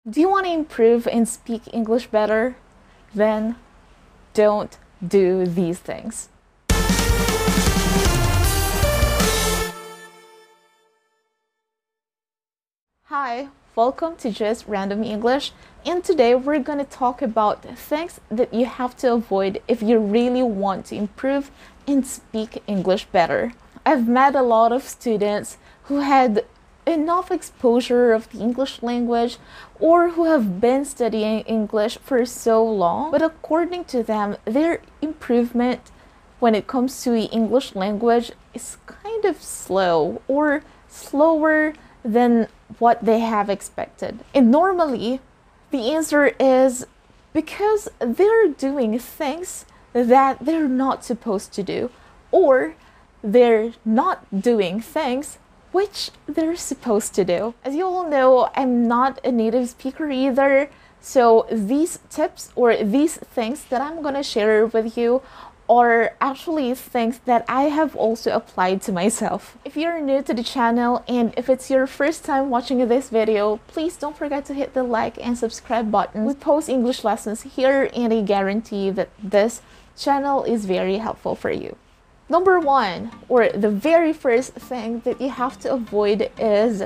Do you want to improve and speak English better? Then don't do these things. Hi, welcome to Just Random English, and today we're going to talk about things that you have to avoid if you really want to improve and speak English better. I've met a lot of students who had enough exposure of the English language or who have been studying English for so long, but according to them, their improvement when it comes to the English language is kind of slow or slower than what they have expected. And normally, the answer is because they're doing things that they're not supposed to do, or they're not doing things which they're supposed to do. As you all know, I'm not a native speaker either, so these tips or these things that I'm gonna share with you are actually things that I have also applied to myself. If you're new to the channel and if it's your first time watching this video, please don't forget to hit the like and subscribe button. We post English lessons here and I guarantee that this channel is very helpful for you. Number one, or the very first thing that you have to avoid is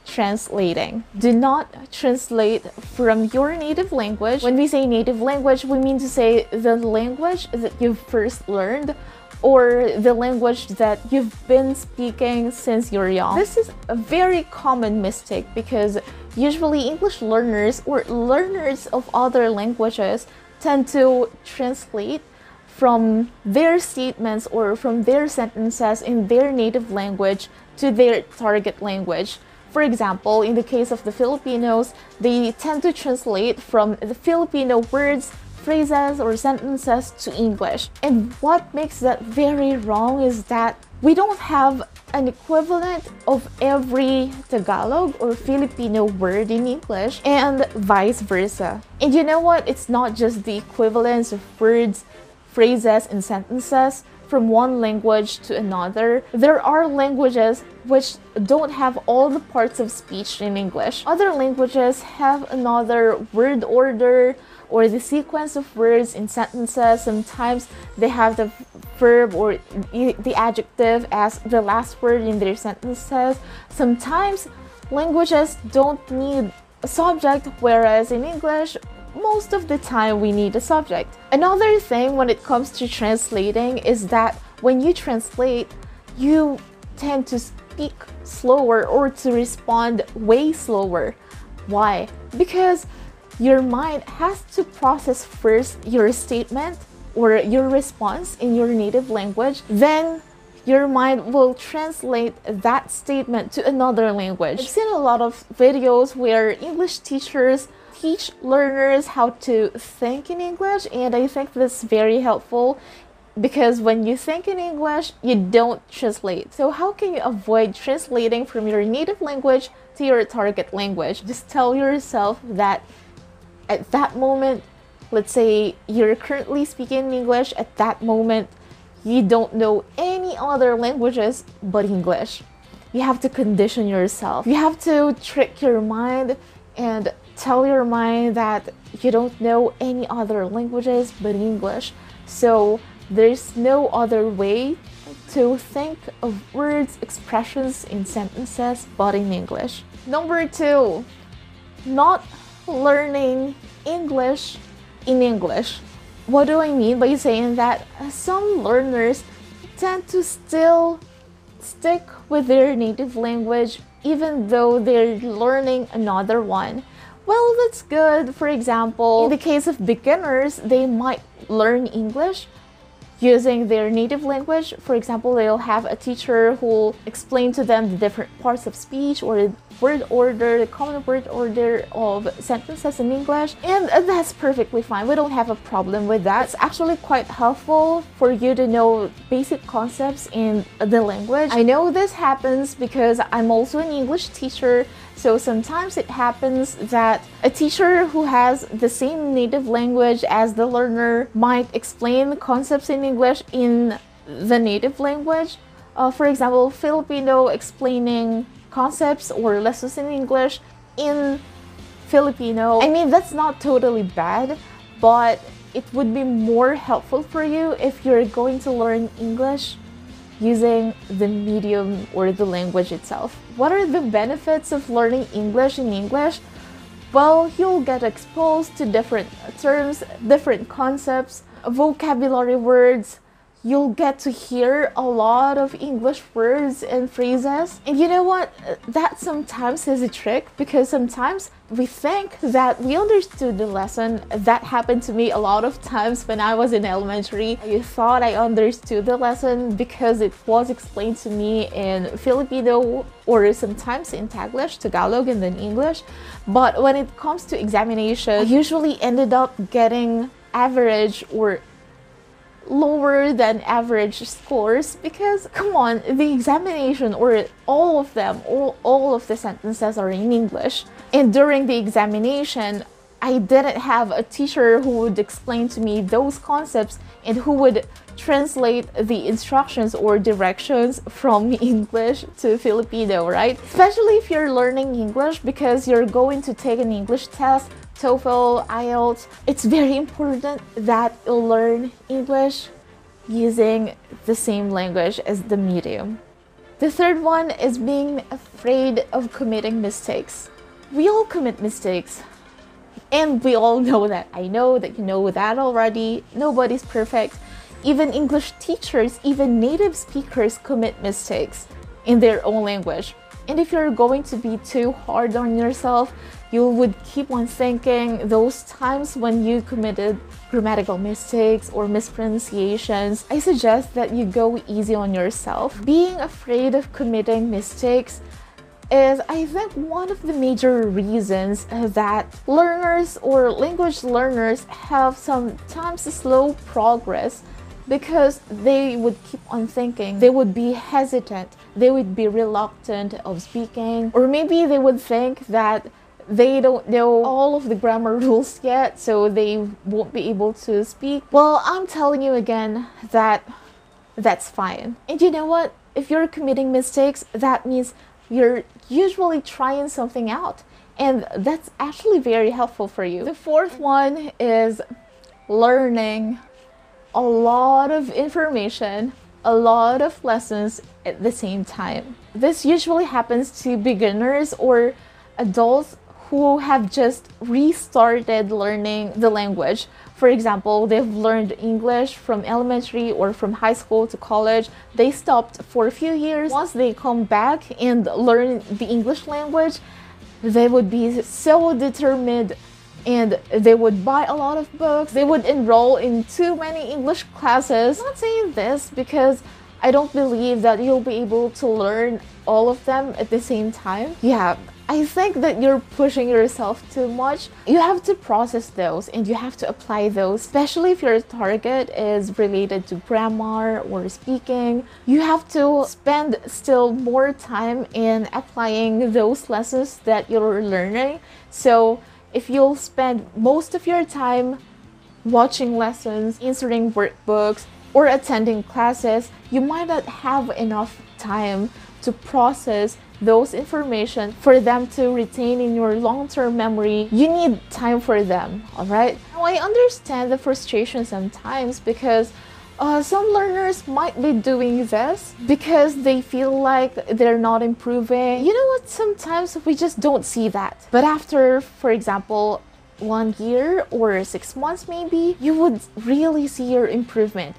translating. Do not translate from your native language. When we say native language, we mean to say the language that you've first learned or the language that you've been speaking since you're young. This is a very common mistake because usually English learners or learners of other languages tend to translate from their statements or from their sentences in their native language to their target language. For example, in the case of the Filipinos, they tend to translate from the Filipino words, phrases, or sentences to English. And what makes that very wrong is that we don't have an equivalent of every Tagalog or Filipino word in English and vice versa. And you know what? It's not just the equivalence of words, phrases, and sentences from one language to another. There are languages which don't have all the parts of speech in English. Other languages have another word order or the sequence of words in sentences. Sometimes they have the verb or the adjective as the last word in their sentences. Sometimes languages don't need a subject, whereas in English, most of the time we need a subject. Another thing when it comes to translating is that when you translate, you tend to speak slower or to respond way slower. Why? Because your mind has to process first your statement or your response in your native language, then your mind will translate that statement to another language. I've seen a lot of videos where English teachers teach learners how to think in English, and I think that's very helpful because when you think in English, you don't translate. So how can you avoid translating from your native language to your target language? Just tell yourself that at that moment, let's say you're currently speaking English, at that moment, you don't know any other languages but English. You have to condition yourself. You have to trick your mind and tell your mind that you don't know any other languages but English. So there's no other way to think of words, expressions, and sentences but in English. Number two, not learning English in English. What do I mean by saying that? Some learners tend to still stick with their native language even though they're learning another one. Well, that's good. For example, in the case of beginners, they might learn English using their native language. For example, they'll have a teacher who will explain to them the different parts of speech or word order, the common word order of sentences in English, and that's perfectly fine. We don't have a problem with that. It's actually quite helpful for you to know basic concepts in the language. I know this happens because I'm also an English teacher, so sometimes it happens that a teacher who has the same native language as the learner might explain concepts in English in the native language. For example, Filipino explaining concepts or lessons in English in Filipino. I mean, that's not totally bad, but it would be more helpful for you if you're going to learn English using the medium or the language itself. What are the benefits of learning English in English? Well, you'll get exposed to different terms, different concepts, vocabulary words. You'll get to hear a lot of English words and phrases. And you know what? That sometimes is a trick, because sometimes we think that we understood the lesson. That happened to me a lot of times when I was in elementary. I thought I understood the lesson because it was explained to me in Filipino or sometimes in Tagalog, and then English. But when it comes to examination, I usually ended up getting average or lower than average scores, because come on, the examination or all of them, all of the sentences are in English, and during the examination I didn't have a teacher who would explain to me those concepts and who would translate the instructions or directions from English to Filipino, right? Especially if you're learning English, because you're going to take an English test, TOEFL, IELTS. It's very important that you learn English using the same language as the medium. The third one is being afraid of committing mistakes. We all commit mistakes, and we all know that. I know that you know that already. Nobody's perfect. Even English teachers, even native speakers commit mistakes in their own language. And if you're going to be too hard on yourself, you would keep on thinking those times when you committed grammatical mistakes or mispronunciations. I suggest that you go easy on yourself. Being afraid of committing mistakes is, I think, one of the major reasons that learners or language learners have sometimes slow progress, because they would keep on thinking, they would be hesitant, they would be reluctant of speaking, or maybe they would think that they don't know all of the grammar rules yet, so they won't be able to speak. Well, I'm telling you again that that's fine. And you know what? If you're committing mistakes, that means you're usually trying something out, and that's actually very helpful for you. The fourth one is learning a lot of information, a lot of lessons at the same time. This usually happens to beginners or adults who have just restarted learning the language. For example, they've learned English from elementary or from high school to college. They stopped for a few years. Once they come back and learn the English language, they would be so determined, and they would buy a lot of books. They would enroll in too many English classes. I'm not saying this because I don't believe that you'll be able to learn all of them at the same time. Yeah, I think that you're pushing yourself too much. You have to process those and you have to apply those, especially if your target is related to grammar or speaking. You have to spend still more time in applying those lessons that you're learning. So if you'll spend most of your time watching lessons, answering workbooks, or attending classes, you might not have enough time to process those information for them to retain in your long-term memory. You need time for them, all right? Now, I understand the frustration sometimes, because some learners might be doing this because they feel like they're not improving. You know what? Sometimes we just don't see that. But after, for example, 1 year or 6 months maybe, you would really see your improvement.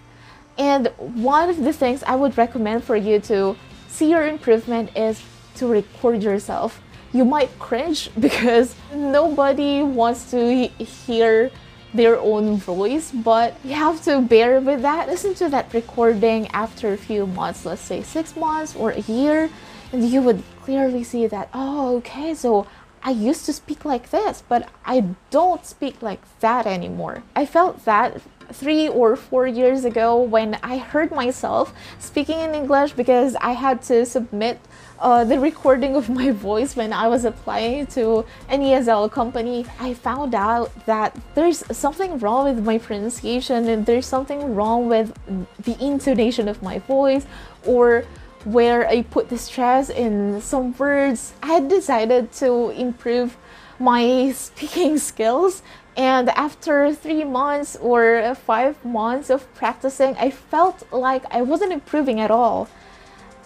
And one of the things I would recommend for you to see your improvement is to record yourself. You might cringe because nobody wants to hear their own voice, but you have to bear with that. Listen to that recording after a few months, let's say 6 months or a year, and you would clearly see that, oh, okay, so I used to speak like this, but I don't speak like that anymore. I felt that 3 or 4 years ago when I heard myself speaking in English because I had to submit the recording of my voice when I was applying to an ESL company. I found out that there's something wrong with my pronunciation, and there's something wrong with the intonation of my voice, or where I put the stress in some words. I had decided to improve my speaking skills. And after 3 months or 5 months of practicing, I felt like I wasn't improving at all.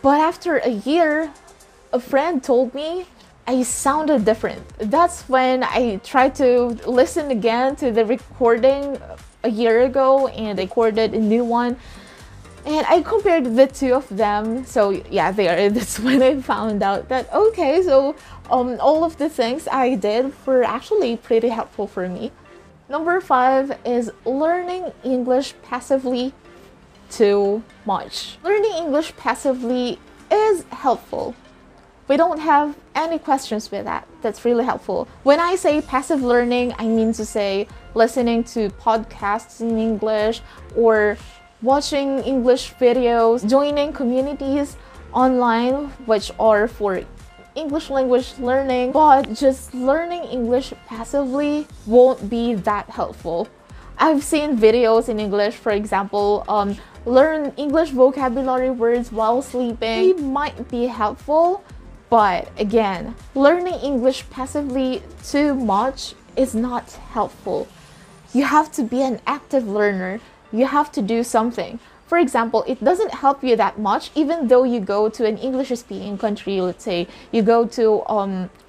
But after a year, a friend told me I sounded different. That's when I tried to listen again to the recording a year ago, and I recorded a new one. And I compared the two of them. So yeah, that's when I found out that, okay, so all of the things I did were actually pretty helpful for me. Number 5 is learning English passively too much. Learning English passively is helpful. We don't have any questions with that. That's really helpful. When I say passive learning, I mean to say listening to podcasts in English or watching English videos, joining communities online which are for English language learning. But just learning English passively won't be that helpful. I've seen videos in English, for example, learn English vocabulary words while sleeping. It might be helpful, but again, learning English passively too much is not helpful. You have to be an active learner. You have to do something. For example, it doesn't help you that much even though you go to an English-speaking country. Let's say you go to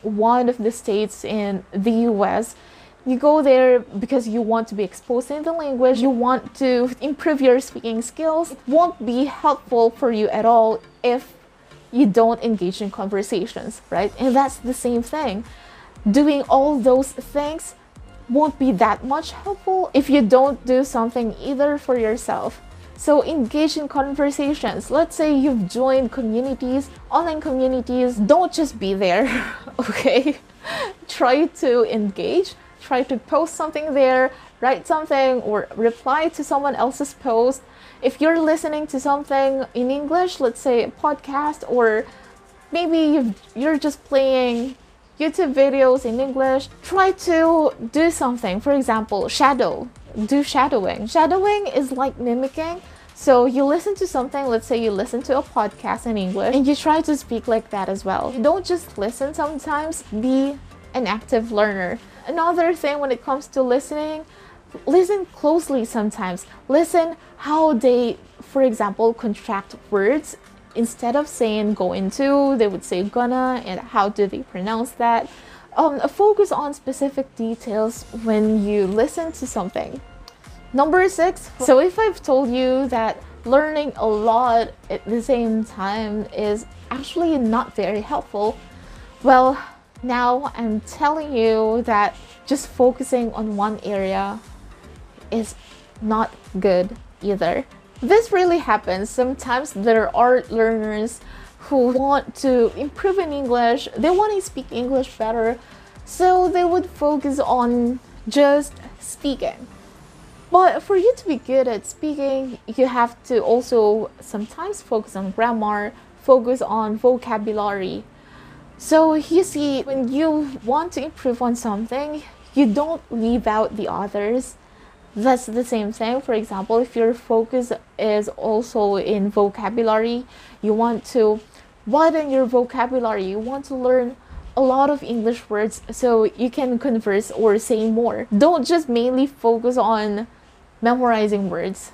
one of the states in the US. You go there because you want to be exposed in the language, you want to improve your speaking skills. It won't be helpful for you at all if you don't engage in conversations, right? And that's the same thing. Doing all those things won't be that much helpful if you don't do something either for yourself. So engage in conversations. Let's say you've joined communities, online communities. Don't just be there, okay? Try to engage. Try to post something there, write something, or reply to someone else's post. If you're listening to something in English, let's say a podcast, or maybe you're just playing YouTube videos in English, try to do something. For example, do shadowing. Shadowing is like mimicking. So you listen to something, let's say you listen to a podcast in English, and you try to speak like that as well. Don't just listen sometimes, be an active learner. Another thing when it comes to listening, listen closely sometimes. Listen how they, for example, contract words. Instead of saying go into, they would say gonna, and how do they pronounce that? Focus on specific details when you listen to something. Number 6, so if I've told you that learning a lot at the same time is actually not very helpful, well, now I'm telling you that just focusing on one area is not good either. This really happens. Sometimes there are learners who want to improve in English. They want to speak English better, so they would focus on just speaking. But for you to be good at speaking, you have to also sometimes focus on grammar, focus on vocabulary. So you see, when you want to improve on something, you don't leave out the others. That's the same thing. For example, if your focus is also in vocabulary, you want to widen your vocabulary, you want to learn a lot of English words so you can converse or say more. Don't just mainly focus on memorizing words.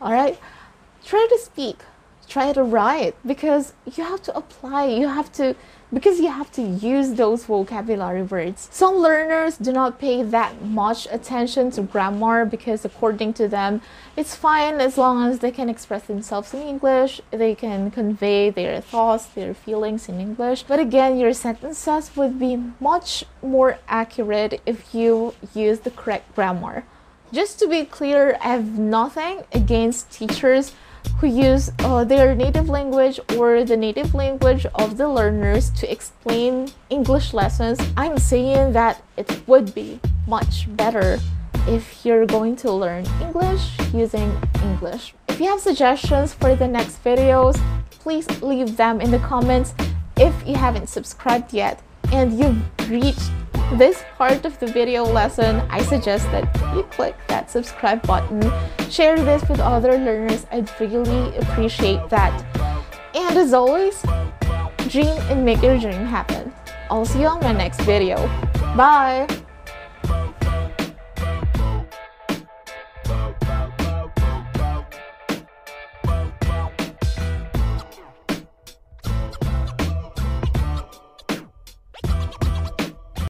All right? Try to speak, try to write, because you have to apply, because you have to use those vocabulary words. Some learners do not pay that much attention to grammar because according to them, it's fine as long as they can express themselves in English, they can convey their thoughts, their feelings in English. But again, your sentences would be much more accurate if you use the correct grammar. Just to be clear, I have nothing against teachers who use their native language or the native language of the learners to explain English lessons. I'm saying that it would be much better if you're going to learn English using English. If you have suggestions for the next videos, please leave them in the comments. If you haven't subscribed yet and you've reached this part of the video lesson, I suggest that you click that subscribe button. Share this with other learners. I'd really appreciate that. And as always, dream and make your dream happen. I'll see you on my next video. Bye!